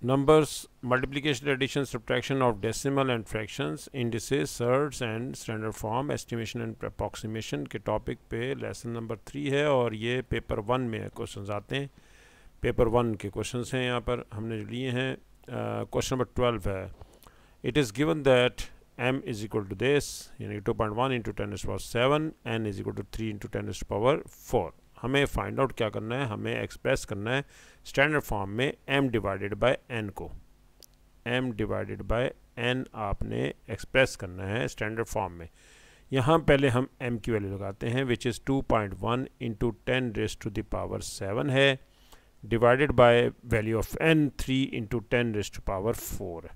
numbers, multiplication, addition, subtraction of decimal and fractions, indices, surds and standard form, estimation and approximation के topic पे lesson number 3 है और ये paper 1 में questions आते हैं। पेपर 1 के क्वेश्चंस हैं यहाँ पर हमने जो लिए हैं। क्वेश्चन नंबर 12 है, it is given that m is equal to this, यानी 2.1 into 10⁻⁷, n is equal to 3 into 10⁻⁴। हमें फाइंड आउट क्या करना है, हमें एक्सप्रेस करना है स्टैंडर्ड फॉर्म में m डिवाइडेड बाय n को। m डिवाइडेड बाय n आपने एक्सप्रेस करना है स्टैंडर्ड फॉर्म में। यहाँ पहले हम m की वैल्यू लगाते हैं, विच इज़ 2.1 इंटू 10⁻⁷ है, divided by value of n 3 into 10⁻⁴।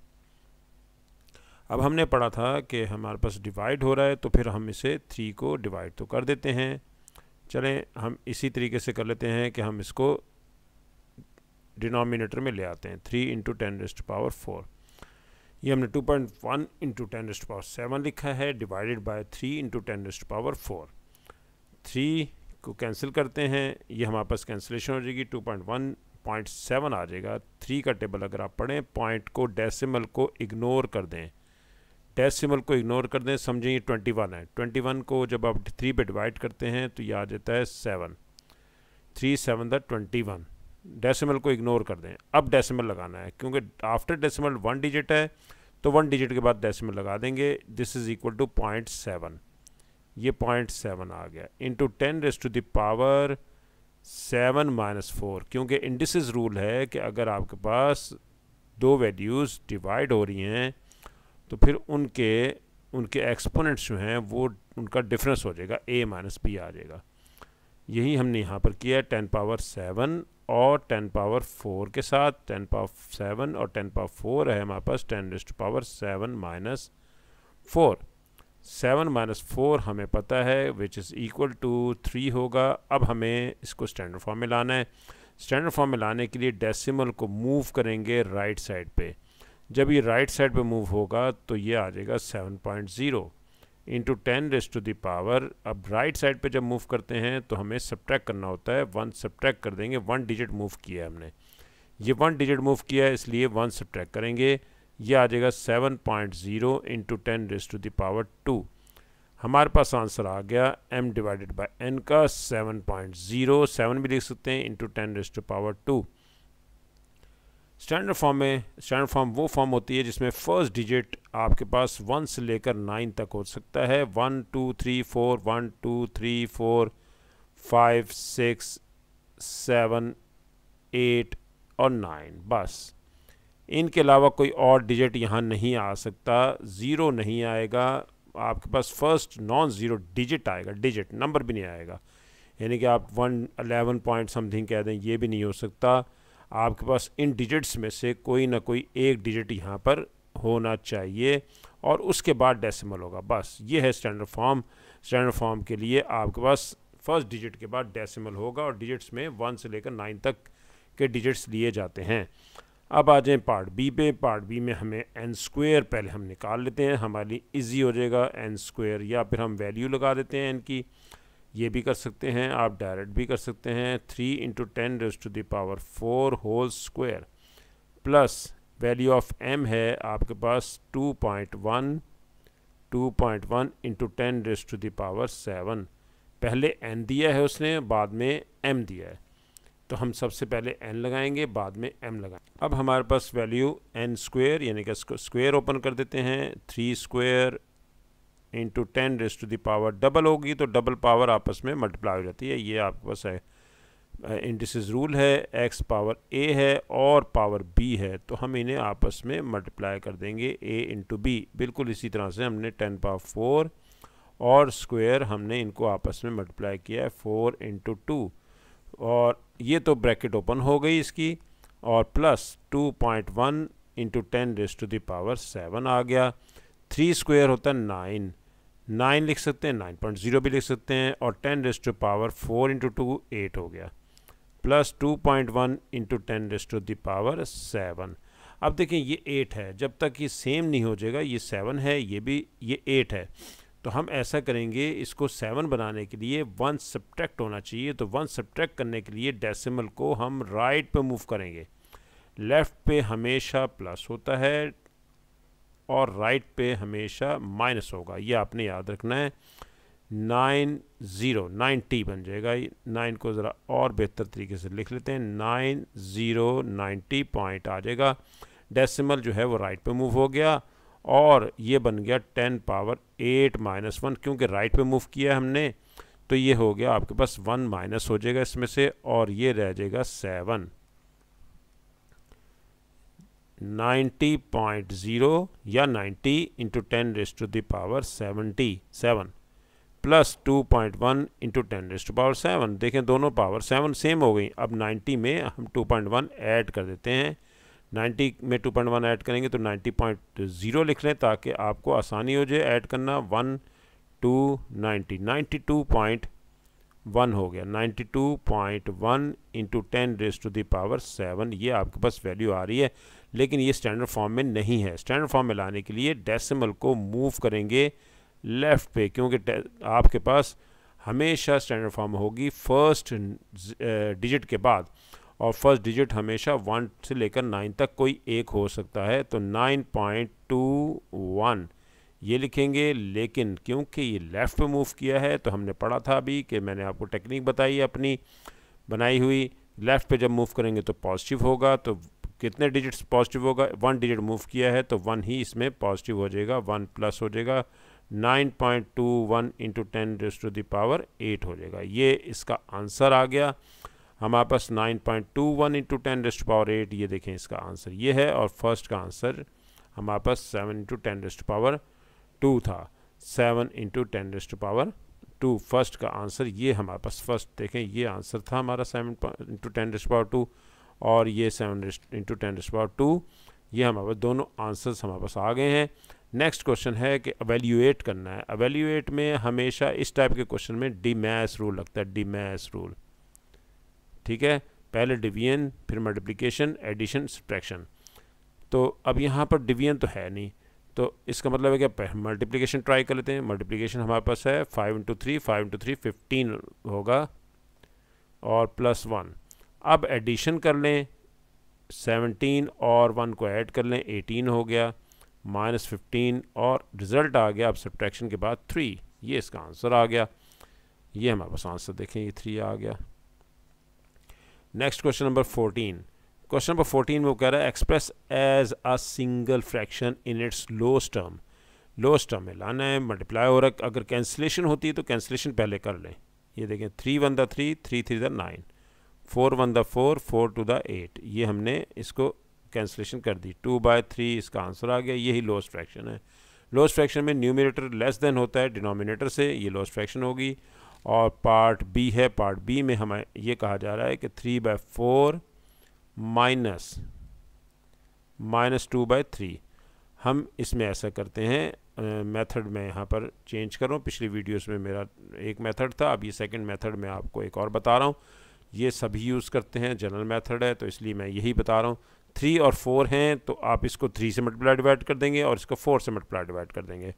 अब हमने पढ़ा था कि हमारे पास डिवाइड हो रहा है तो फिर हम इसे 3 को डिवाइड तो कर देते हैं। चलें हम इसी तरीके से कर लेते हैं कि हम इसको डिनोमिनेटर में ले आते हैं। 3 इंटू 10⁻⁴, ये हमने 2.1 इंटू 10⁻⁷ लिखा है, डिवाइडेड बाय 3 इंटू 10⁻⁴। 3 को कैंसिल करते हैं, ये हमारे पास कैंसिलेशन हो जाएगी, 2.1.7 आ जाएगा। 3 का टेबल अगर आप पढ़ें, पॉइंट को डेसिमल को इग्नोर कर दें, डेसिमल को इग्नोर कर दें, समझें ये 21 है। 21 को जब आप 3 पे डिवाइड करते हैं तो ये आ जाता है 7, 3 7 21। डेसिमल को इग्नोर कर दें, अब डेसिमल लगाना है, क्योंकि आफ्टर डेसिमल 1 डिजिट है तो 1 डिजिट के बाद डेसिमल लगा देंगे। दिस इज़ इक्वल टू 0.7, ये 0.7 आ गया, इंटू 10⁻⁷ क्योंकि इंडिसेस रूल है कि अगर आपके पास दो वैल्यूज़ डिवाइड हो रही हैं तो फिर उनके एक्सपोनेंट्स जो हैं वो उनका डिफरेंस हो जाएगा, a माइनस b आ जाएगा। यही हमने यहाँ पर किया है 10⁻⁷ और 10⁻⁴ के साथ। 10⁻⁷ और 10⁻⁴ है हमारे पास 10⁻⁷ -4। 7 - 4 हमें पता है, विच इज़ इक्वल टू 3 होगा। अब हमें इसको स्टैंडर्ड फॉर्म में लाना है। स्टैंडर्ड फॉर्म में लाने के लिए डेसिमल को मूव करेंगे राइट साइड पे। जब ये राइट साइड पे मूव होगा तो ये आ जाएगा 7.0 इंटू 10⁻⁴। अब राइट साइड पे जब मूव करते हैं तो हमें सब्ट्रैक्ट करना होता है, 1 सब्ट्रैक्ट कर देंगे। 1 डिजिट मूव किया है हमने, ये 1 डिजिट मूव किया है इसलिए 1 सब्ट्रैक्ट करेंगे, ये आ जाएगा 7.0 इंटू 10⁻²। हमारे पास आंसर आ गया m डिवाइडेड बाय n का 7.0, 7 भी लिख सकते हैं, इंटू 10⁻²। स्टैंडर्ड फॉर्म वो फॉर्म होती है जिसमें फर्स्ट डिजिट आपके पास 1 से लेकर 9 तक हो सकता है। 1 2 3 4, 1 2 3 4 5 6 7 8 और 9, बस। इनके अलावा कोई और डिजिट यहाँ नहीं आ सकता, ज़ीरो नहीं आएगा। आपके पास फर्स्ट नॉन ज़ीरो डिजिट आएगा, डिजिट नंबर भी नहीं आएगा। यानी कि आप 111 पॉइंट समथिंग कह दें, ये भी नहीं हो सकता। आपके पास इन डिजिट्स में से कोई ना कोई एक डिजिट यहाँ पर होना चाहिए और उसके बाद डेसिमल होगा, बस। ये है स्टैंडर्ड फॉर्म। स्टैंडर्ड फॉर्म के लिए आपके पास फर्स्ट डिजिट के बाद डेसिमल होगा और डिजिट्स में 1 से लेकर 9 तक के डिजिट्स लिए जाते हैं। अब आ जाएँ पार्ट बी पे। पार्ट बी में हमें n² पहले हम निकाल लेते हैं, हमारे लिए ईजी हो जाएगा n², या फिर हम वैल्यू लगा देते हैं n की। ये भी कर सकते हैं, आप डायरेक्ट भी कर सकते हैं। 3 into 10⁻⁴ whole square plus value of m है आपके पास 2.1 इंटू 10⁻⁷। पहले n दिया है उसने, बाद में m दिया है, तो हम सबसे पहले n लगाएंगे, बाद में m लगाएंगे। अब हमारे पास वैल्यू n² यानी कि स्क्वायर ओपन कर देते हैं। 3² इंटू 10⁻⁻, डबल होगी तो डबल पावर आपस में मल्टीप्लाई हो जाती है। ये आपके पास है इंडिसेस रूल है, x पावर a है और पावर b है, तो हम इन्हें आपस में मल्टीप्लाई कर देंगे a इंटू b। बिल्कुल इसी तरह से हमने 10⁻⁴ और स्क्वायर हमने इनको आपस में मल्टीप्लाई किया है 4 इंटू 2, और ये तो ब्रैकेट ओपन हो गई इसकी, और प्लस 2.1 इंटू 10⁻⁷ आ गया। 3² होता है 9, 9 लिख सकते हैं, 9.0 भी लिख सकते हैं, और 10⁻⁴ इंटू 2 8 हो गया, प्लस 2.1 इंटू 10⁻⁷। अब देखें ये 8 है, जब तक ये सेम नहीं हो जाएगा, ये 7 है, ये 8 है, तो हम ऐसा करेंगे, इसको 7 बनाने के लिए 1 सब्ट्रैक्ट होना चाहिए। तो 1 सब्ट्रैक्ट करने के लिए डेसिमल को हम राइट पे मूव करेंगे। लेफ़्ट पे हमेशा प्लस होता है और राइट पे हमेशा माइनस होगा, ये आपने याद रखना है। 90 बन जाएगा, 9 को ज़रा और बेहतर तरीके से लिख लेते हैं, 90 पॉइंट आ जाएगा। डेसिमल जो है वो राइट पे मूव हो गया और ये बन गया 10 पावर 8 माइनस 1, क्योंकि राइट पे मूव किया है हमने तो ये हो गया आपके पास 1 माइनस हो जाएगा इसमें से और ये रह जाएगा 7। 90.0 या 90 into 10 raise to the power 77 plus 2.1 into 10 raise to power 7। देखें दोनों पावर 7 सेम हो गई। अब 90 में हम 2.1 ऐड कर देते हैं। 90 में 2.1 ऐड करेंगे तो 90.0 लिख लें ताकि आपको आसानी हो जाए ऐड करना। 1 2 90 92.1 हो गया। 92.1 into 10 raise to the power 7 ये आपके पास वैल्यू आ रही है, लेकिन ये स्टैंडर्ड फॉर्म में नहीं है। स्टैंडर्ड फॉर्म में लाने के लिए डेसिमल को मूव करेंगे लेफ़्ट पे, क्योंकि आपके पास हमेशा स्टैंडर्ड फॉर्म होगी फर्स्ट डिजिट के बाद, और फर्स्ट डिजिट हमेशा 1 से लेकर 9 तक कोई एक हो सकता है। तो 9.21 ये लिखेंगे, लेकिन क्योंकि ये लेफ़्ट पे मूव किया है तो हमने पढ़ा था अभी कि मैंने आपको टेक्निक बताई है अपनी बनाई हुई, लेफ़्ट पे जब मूव करेंगे तो पॉजिटिव होगा। तो कितने डिजिट्स पॉजिटिव होगा? 1 डिजिट मूव किया है तो 1 ही इसमें पॉजिटिव हो जाएगा, 1 प्लस हो जाएगा। 9.21 into 10 raise to the power 8 हो जाएगा। ये इसका आंसर आ गया हमारे पास। 9.21 इंटू 10 रेज़ टू पावर 8, ये देखें इसका आंसर ये है। और फर्स्ट का आंसर हमारे पास 7 इंटू 10 रेज़ टू पावर 2 था। 7 into 10 raise to power 2 first का आंसर ये हमारे पास। फर्स्ट देखें ये आंसर था हमारा 7 इंटू 10 रेज़ टू पावर 2 और ये 7 इंटू 10 रेज़ टू पावर 2। ये हमारे पास दोनों आंसर्स हमारे पास आ गए हैं। नेक्स्ट क्वेश्चन है कि एवेल्यूएट करना है। एवेल्यूएट में हमेशा इस टाइप के क्वेश्चन में डीमैस रूल लगता है, डीमैस रूल। ठीक है, पहले डिवीजन फिर मल्टीप्लिकेशन एडिशन सब्ट्रैक्शन। तो अब यहाँ पर डिवीजन तो है नहीं, तो इसका मतलब है कि मल्टीप्लिकेशन ट्राई कर लेते हैं। मल्टीप्लिकेशन हमारे पास है 5 इंटू 3 15 होगा और प्लस 1। अब एडिशन कर लें, 17 और 1 को ऐड कर लें, 18 हो गया, -15 और रिज़ल्ट आ गया अब सब्ट्रैक्शन के बाद 3। ये इसका आंसर आ गया। ये हमारे पास आंसर देखें, ये 3 आ गया। Next question number 14। Question number 14 में वो कह रहा है express as a single fraction in its lowest term. Lowest term में लाना है, मल्टीप्लाई हो रहा है। अगर कैंसिलेशन होती है तो कैंसिलेशन पहले कर लें। ये देखें 3 1 द 3, 3 3 द 9, 4 1 द 4, 4 2 द 8। ये हमने इसको कैंसिलेशन कर दी, 2/3 इसका आंसर आ गया। यही लोएस्ट फ्रैक्शन है। लोएस्ट फ्रैक्शन में न्यूमरेटर लेस देन होता है डिनोमिनेटर से, ये लोएस्ट फ्रैक्शन होगी। और पार्ट बी है, पार्ट बी में हमें ये कहा जा रहा है कि 3/4 माइनस 2/3। हम इसमें ऐसा करते हैं, मेथड में यहाँ पर चेंज कर रहा हूँ। पिछली वीडियोस में मेरा एक मेथड था, अब ये सेकंड मेथड में आपको एक और बता रहा हूँ। ये सभी यूज़ करते हैं, जनरल मेथड है तो इसलिए मैं यही बता रहा हूँ। 3 और 4 हैं तो आप इसको 3 से मल्टीप्लाई डिवाइड कर देंगे और इसको 4 से मल्टीप्लाई डिवाइड कर देंगे।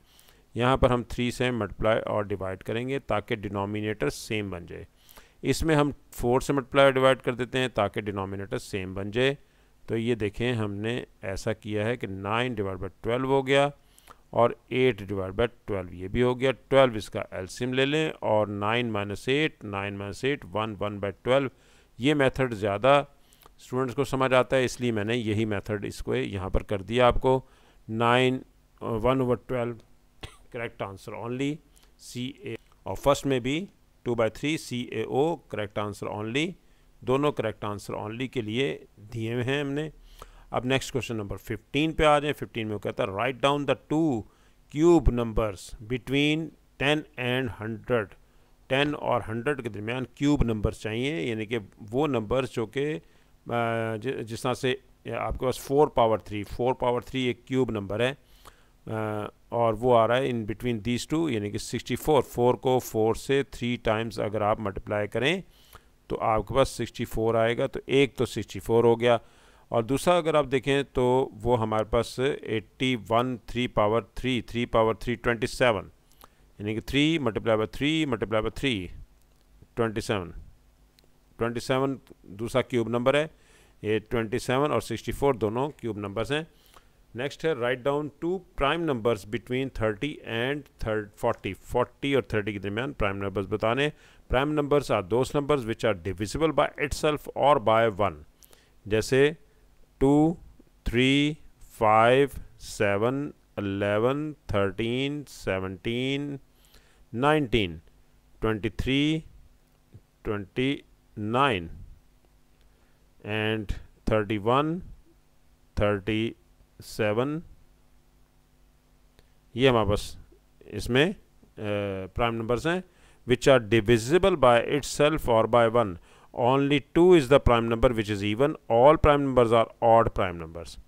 यहाँ पर हम 3 से मल्टीप्लाई और डिवाइड करेंगे ताकि डिनोमिनेटर सेम बन जाए। इसमें हम 4 से मल्टीप्लाई डिवाइड कर देते हैं ताकि डिनोमिनेटर सेम बन जाए। तो ये देखें हमने ऐसा किया है कि 9 डिवाइड बाई 12 हो गया और 8 डिवाइड बाई 12 ये भी हो गया। 12 इसका एलसीएम ले लें और 9 - 8 1 1/12। ये मेथड ज़्यादा स्टूडेंट्स को समझ आता है, इसलिए मैंने यही मेथड इसको यहाँ पर कर दिया आपको। 9 1/12 करेक्ट आंसर ओनली CA, और फर्स्ट में भी 2/3 CAO करेक्ट आंसर ओनली। दोनों करेक्ट आंसर ओनली के लिए दिए हुए हैं हमने। अब नेक्स्ट क्वेश्चन नंबर 15 पे आ जाए। 15 में वो कहता है right down the 2 cube numbers between 10 and 100। 10 और 100 के दरमियान क्यूब नंबर्स चाहिए, यानी कि वो नंबर्स जो कि जिस तरह से आपके पास 4/3 एक क्यूब नंबर है और वो आ रहा है इन बिटवीन दीज टू, यानी कि 64। 4 को 4 से 3 टाइम्स अगर आप मल्टीप्लाई करें तो आपके पास 64 आएगा। तो एक तो 64 हो गया और दूसरा अगर आप देखें तो वो हमारे पास 81 3/3 27, यानी कि 3 × 3 × 3 27 दूसरा क्यूब नंबर है। ये 27 और 64 दोनों क्यूब नंबर्स हैं। नेक्स्ट है right down two prime numbers between 30 and 40 और 30 के दरमियान प्राइम नंबर्स बताने। Prime numbers are those numbers which are divisible by itself और बाय 1, जैसे 2, 3, 5, 7, 11, 13, 17, 19, 23, 29 and 31, 37। ये हमारे पास इसमें प्राइम नंबर्स हैं which are divisible by itself और by 1। Only 2 is the prime number which is even. All prime numbers are odd prime numbers.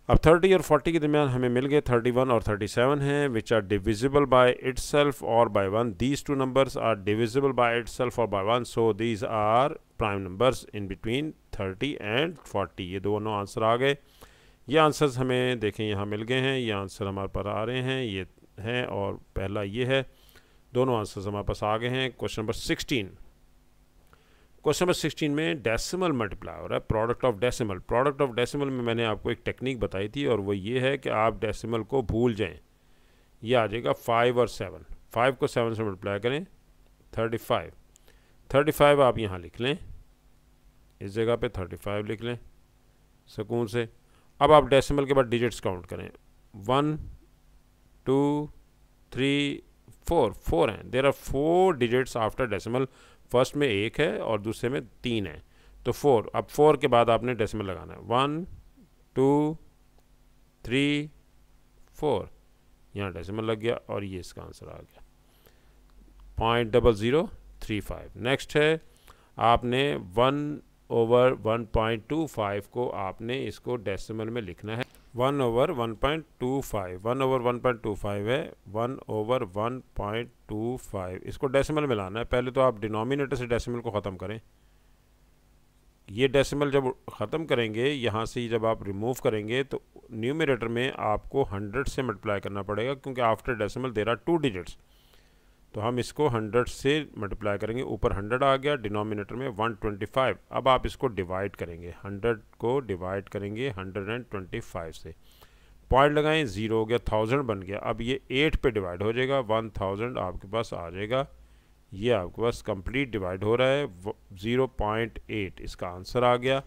अब 30 और 40 के दरमियान हमें मिल गए 31 और 37 हैं which are divisible by itself और by 1। These two numbers are divisible by itself और by 1, so these are prime numbers in between 30 and 40। ये दोनों आंसर आ गए। ये आंसर्स हमें देखें यहाँ मिल गए हैं। ये आंसर हमारे पास आ रहे हैं, ये हैं, और पहला ये है। दोनों आंसर्स हमारे पास आ गए हैं। Question number 16। क्वेश्चन नंबर 16 में डेसिमल मल्टीप्लाई हो रहा है, product of decimal. Product of decimal में मैंने आपको एक टेक्निक बताई थी और वो ये है कि आप डेसिमल को भूल जाएं। ये आ जाएगा 5 और 7। 5 को 7 से मल्टीप्लाई करें 35। 35 आप यहाँ लिख लें, इस जगह पे 35 लिख लें सुकून से। अब आप डेसिमल के बाद डिजिट्स काउंट करें। 1, 2, 3, 4 हैं। There are 4 digits after decimal. First में 1 है और दूसरे में 3 है, तो 4। अब 4 के बाद आपने डेसिमल लगाना है। 1, 2, 3, 4, यहाँ डेसिमल लग गया और ये इसका आंसर आ गया 0.0035। नेक्स्ट है आपने 1/1.25 को आपने इसको डेसिमल में लिखना है। 1/1.25 1/1.25 है। 1/1.25 इसको डेसिमल में लाना है। पहले तो आप डिनोमिनेटर से डेसिमल को ख़त्म करें। ये डेसिमल जब ख़त्म करेंगे, यहाँ से जब आप रिमूव करेंगे तो न्यूमरेटर में आपको 100 से मल्टीप्लाई करना पड़ेगा, क्योंकि after decimal there are 2 digits. तो हम इसको 100 से मल्टीप्लाई करेंगे। ऊपर 100 आ गया, डिनोमिनेटर में 125। अब आप इसको डिवाइड करेंगे, 100 को डिवाइड करेंगे 125 से। पॉइंट लगाएं, 0 हो गया, 1000 बन गया। अब ये 8 पे डिवाइड हो जाएगा, 1000 आपके पास आ जाएगा। ये आपके पास कंप्लीट डिवाइड हो रहा है। 0.8 इसका आंसर आ गया।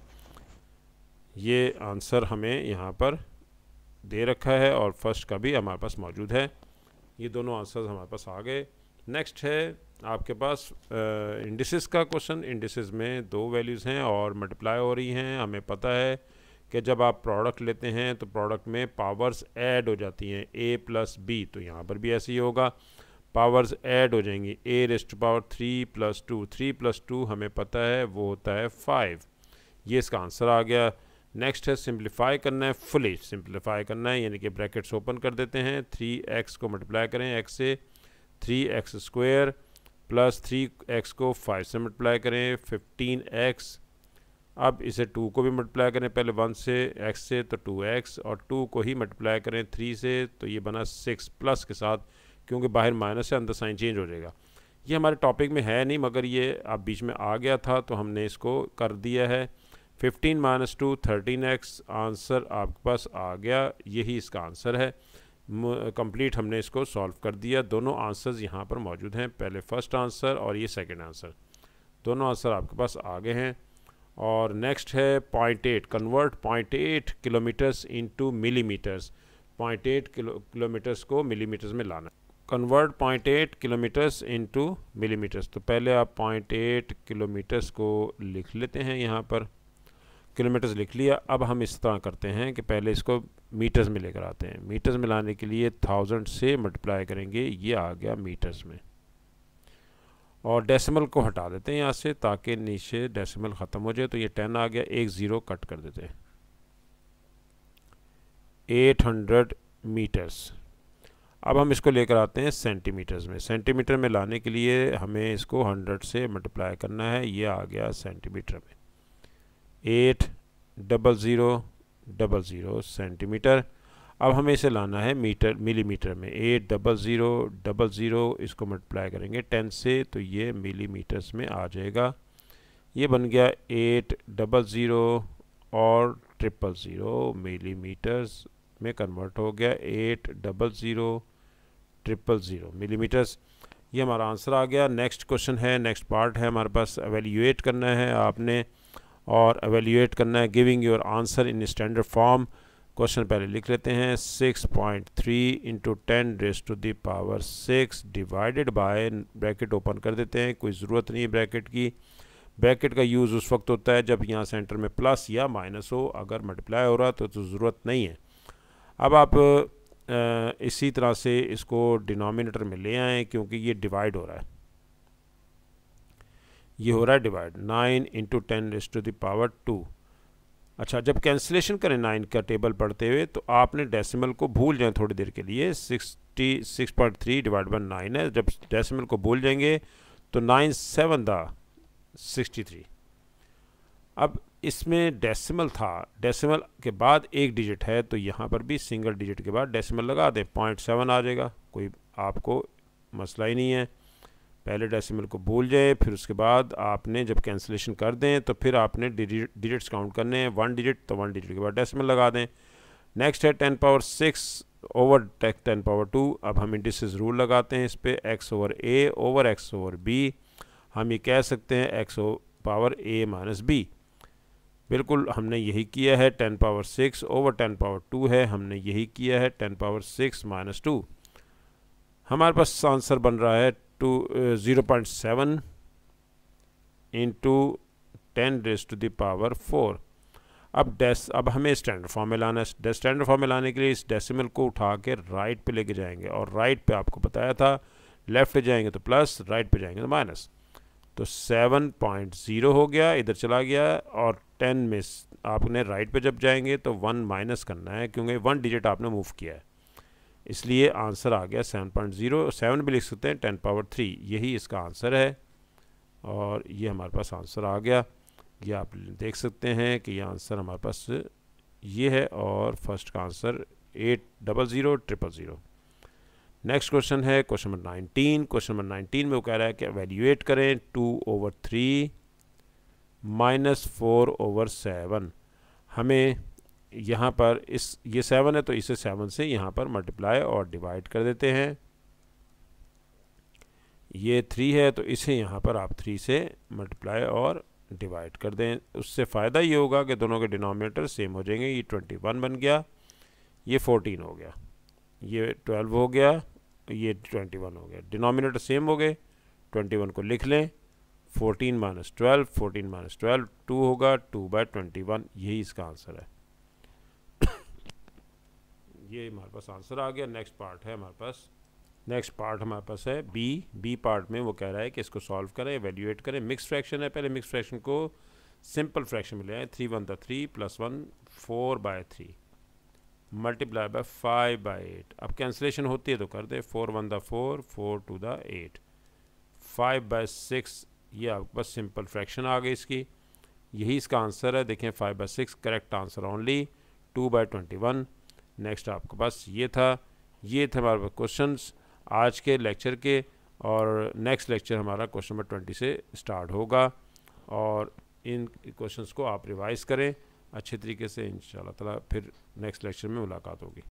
ये आंसर हमें यहाँ पर दे रखा है और फर्स्ट का भी हमारे पास मौजूद है। ये दोनों आंसर्स हमारे पास आ गए। नेक्स्ट है आपके पास इंडिसेस का क्वेश्चन। इंडिसेस में 2 वैल्यूज़ हैं और मल्टीप्लाई हो रही हैं। हमें पता है कि जब आप प्रोडक्ट लेते हैं तो प्रोडक्ट में पावर्स ऐड हो जाती हैं, a + b। तो यहाँ पर भी ऐसे ही होगा, पावर्स ऐड हो जाएंगी। a⁻³ + 2, 3 + 2 हमें पता है वो होता है 5। ये इसका आंसर आ गया। नेक्स्ट है सिंप्लीफाई करना है, फुली सिंप्लीफाई करना है, यानी कि ब्रैकेट्स ओपन कर देते हैं। 3x को मल्टीप्लाई करें x से, 3x² + 3x को 5 से मल्टीप्लाई करें 15x। अब इसे 2 को भी मल्टीप्लाई करें, पहले 1 से x से तो 2x, और 2 को ही मल्टीप्लाई करें 3 से तो ये बना 6 प्लस के साथ, क्योंकि बाहर माइनस से अंदर साइन चेंज हो जाएगा। ये हमारे टॉपिक में है नहीं, मगर ये अब बीच में आ गया था तो हमने इसको कर दिया है। 15 - 2 13x आंसर आपके पास आ गया। यही इसका आंसर है। कंप्लीट हमने इसको सॉल्व कर दिया। दोनों आंसर्स यहाँ पर मौजूद हैं, पहले फर्स्ट आंसर और ये सेकंड आंसर। दोनों आंसर आपके पास आ गए हैं। और नेक्स्ट है 0.8, convert 0.8 kilometres into millimetres. 0.8 kilometres को मिलीमीटर्स में लाना। Convert 0.8 kilometres into millimetres. तो पहले आप 0.8 किलोमीटर्स को लिख लेते हैं, यहाँ पर किलोमीटर्स लिख लिया। अब हम इस तरह करते हैं कि पहले इसको मीटर्स में लेकर आते हैं। मीटर्स में लाने के लिए 1000 से मल्टीप्लाई करेंगे, ये आ गया मीटर्स में। और डेसिमल को हटा देते हैं यहाँ से, ताकि नीचे डेसिमल ख़त्म हो जाए। तो ये 10 आ गया, एक 0 कट कर देते हैं। 800 मीटर्स। अब हम इसको लेकर आते हैं सेंटीमीटर्स में। सेंटीमीटर में लाने के लिए हमें इसको 100 से मल्टीप्लाई करना है, ये आ गया सेंटीमीटर में। 80000 सेंटीमीटर। अब हमें इसे लाना है मीटर मिलीमीटर में। 80000 इसको मल्टीप्लाई करेंगे 10 से तो ये मिलीमीटर्स में आ जाएगा। ये बन गया 800 और 000 मिलीमीटर्स में कन्वर्ट हो गया, 800 मिलीमीटर्स। ये हमारा आंसर आ गया। नेक्स्ट क्वेश्चन है, नेक्स्ट पार्ट है हमारे पास, एवेल्यूएट करना है आपने, और एवेल्यूएट करना है giving your answer in standard form. Question पहले लिख लेते हैं, 6.3 into 10⁻6 divided by, bracket open कर देते हैं, कोई ज़रूरत नहीं है ब्रैकेट की। ब्रैकेट का यूज़ उस वक्त होता है जब यहाँ सेंटर में प्लस या माइनस हो, अगर मल्टीप्लाई हो रहा तो ज़रूरत नहीं है। अब आप इसी तरह से इसको डिनोमिनेटर में ले आएँ, क्योंकि ये डिवाइड हो रहा है, ये हो रहा है डिवाइड। 9 इंटू 10⁻²। अच्छा, जब कैंसिलेशन करें 9 का टेबल पढ़ते हुए तो आपने डेसिमल को भूल जाएं थोड़ी देर के लिए। 6.3 डिवाइड बाई 9 है, जब डेसिमल को भूल जाएंगे तो 9 7 63। अब इसमें डेसिमल था, डेसिमल के बाद एक डिजिट है, तो यहाँ पर भी सिंगल डिजिट के बाद डेसिमल लगा दें, 0.7 आ जाएगा, कोई आपको मसला ही नहीं है। पहले डेसिमल को भूल जाए, फिर उसके बाद आपने जब कैंसिलेशन कर दें तो फिर आपने डिजिट्स काउंट करने हैं, 1 डिजिट, तो 1 डिजिट के बाद डेसिमल लगा दें। नेक्स्ट है 10⁻6 ओवर 10⁻2। अब हम इंडिसेस रूल लगाते हैं इस पर, x over a over x over b। हम ये कह सकते हैं x power a minus b। बिल्कुल हमने यही किया है। 10⁻6 ओवर 10⁻2 है, हमने यही किया है 10⁻6 माइनस 2। हमारे पास आंसर बन रहा है 0.7 इंटू 10⁻4। अब हमें स्टैंडर्ड फॉर्म में लाना है। स्टैंडर्ड फॉर्म में लाने के लिए इस डेसिमल को उठा के राइट पे लेके जाएंगे, और राइट पे आपको बताया था लेफ्ट पे जाएंगे तो प्लस, राइट पे जाएंगे तो माइनस। तो 7.0 हो गया, इधर चला गया, और 10 में आपने राइट पे जब जाएंगे तो 1 माइनस करना है, क्योंकि 1 डिजिट आपने मूव किया है, इसलिए आंसर आ गया 7.0। 7 भी लिख सकते हैं, 10⁻3, यही इसका आंसर है। और ये हमारे पास आंसर आ गया। ये आप देख सकते हैं कि ये आंसर हमारे पास ये है, और फर्स्ट का आंसर 800 नेक्स्ट क्वेश्चन है क्वेश्चन नंबर 19। क्वेश्चन नंबर 19 में वो कह रहा है कि एवेल्यूएट करें 2/3 माइनस 4/7। हमें यहाँ पर ये 7 है तो इसे 7 से यहाँ पर मल्टीप्लाई और डिवाइड कर देते हैं। ये 3 है तो इसे यहाँ पर आप 3 से मल्टीप्लाई और डिवाइड कर दें। उससे फ़ायदा ये होगा कि दोनों के डिनोमिनेटर सेम हो जाएंगे। ये 21 बन गया, ये 14 हो गया, ये 12 हो गया, ये 21 हो गया। डिनोमिनेटर सेम हो गए, 21 को लिख लें, 14 माइनस 12, 14 माइनस 12 2 होगा, 2/21, यही इसका आंसर है। ये हमारे पास आंसर आ गया। नेक्स्ट पार्ट है हमारे पास, नेक्स्ट पार्ट हमारे पास है बी पार्ट में वो कह रहा है कि इसको सॉल्व करें, एवेल्यूएट करें। मिक्स फ्रैक्शन है, पहले मिक्स फ्रैक्शन को सिंपल फ्रैक्शन में ले आए। 3 1 3 प्लस 1 4/3 मल्टीप्लाई बाय 5/8। अब कैंसिलेशन होती है तो कर दे, 4 1 4 4 2 8 5/6। ये आपके पास सिंपल फ्रैक्शन आ गई इसकी, यही इसका आंसर है। देखें 5/6 करेक्ट आंसर ओनली, 2/21। नेक्स्ट आपके पास ये था, ये थे हमारे पास क्वेश्चंस आज के लेक्चर के, और नेक्स्ट लेक्चर हमारा क्वेश्चन नंबर 20 से स्टार्ट होगा, और इन क्वेश्चंस को आप रिवाइज़ करें अच्छे तरीके से। इंशाल्लाह ताला फिर नेक्स्ट लेक्चर में मुलाकात होगी।